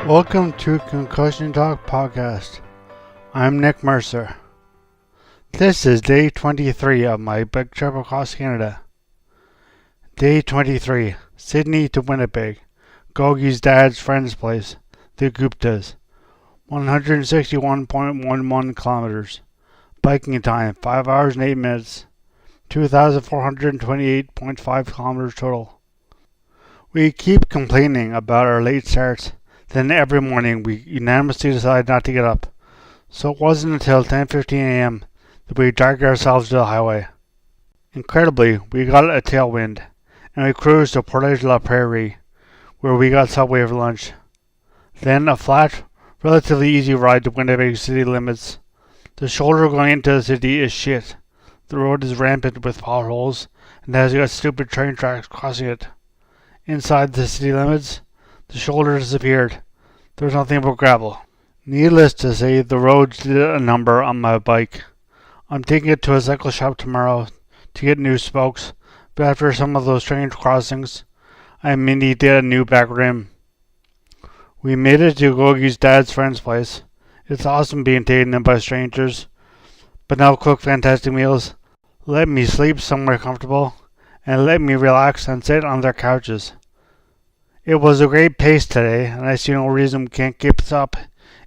Welcome to Concussion Talk Podcast. I'm Nick Mercer. This is day 23 of my big trip across Canada. Day 23, Sidney to Winnipeg, Gogi's dad's friend's place, the Guptas. 161.11 kilometers. Biking time, 5 hours and 8 minutes. 2,428.5 kilometers total. We keep complaining about our late starts. Then every morning we unanimously decide not to get up. So it wasn't until 10:15 a.m. that we dragged ourselves to the highway. Incredibly, we got a tailwind, and we cruised to Portage la Prairie, where we got Subway for lunch. Then a flat, relatively easy ride to Winnipeg city limits. The shoulder going into the city is shit. The road is rampant with potholes, and has got stupid train tracks crossing it. Inside the city limits, the shoulder disappeared. There was nothing but gravel. Needless to say, the roads did a number on my bike. I'm taking it to a cycle shop tomorrow to get new spokes, but after some of those strange crossings, I may need to get a new back rim. We made it to Gogi's dad's friend's place. It's awesome being taken in by strangers, but now cook fantastic meals, let me sleep somewhere comfortable, and let me relax and sit on their couches. It was a great pace today, and I see no reason we can't keep this up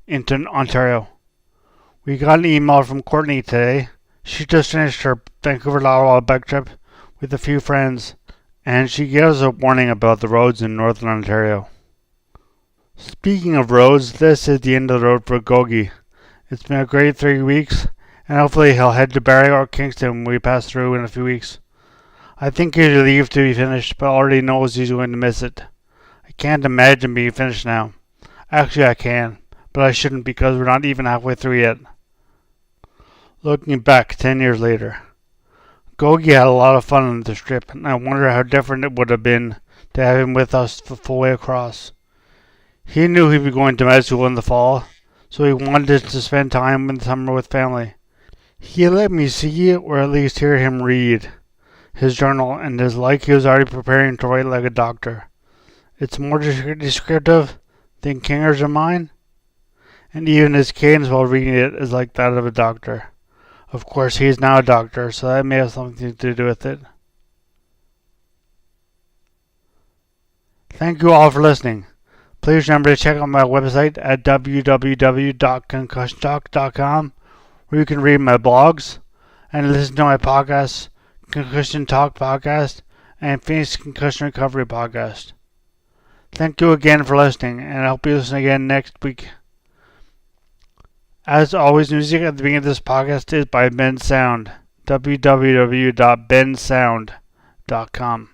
into Ontario. We got an email from Courtney today. She just finished her Vancouver to Ottawa bike trip with a few friends, and she gave us a warning about the roads in Northern Ontario. Speaking of roads, this is the end of the road for Gogi. It's been a great 3 weeks, and hopefully he'll head to Barrie or Kingston when we pass through in a few weeks. I think he'll leave to be finished, but already knows he's going to miss it. I can't imagine being finished now. Actually, I can, but I shouldn't because we're not even halfway through yet. Looking back 10 years later, Gogi had a lot of fun on this trip, and I wonder how different it would have been to have him with us the full way across. He knew he'd be going to med school in the fall, so he wanted to spend time in the summer with family. He let me see, or at least hear him read, his journal, and it's like he was already preparing to write like a doctor. It's more descriptive than Kinger's or mine, and even his cadence while reading it is like that of a doctor. Of course, he is now a doctor, so that may have something to do with it. Thank you all for listening. Please remember to check out my website at www.concussiontalk.com, where you can read my blogs and listen to my podcasts, Concussion Talk Podcast and Phoenix Concussion Recovery Podcast. Thank you again for listening, and I hope you listen again next week. As always, music at the beginning of this podcast is by Ben Sound. www.bensound.com.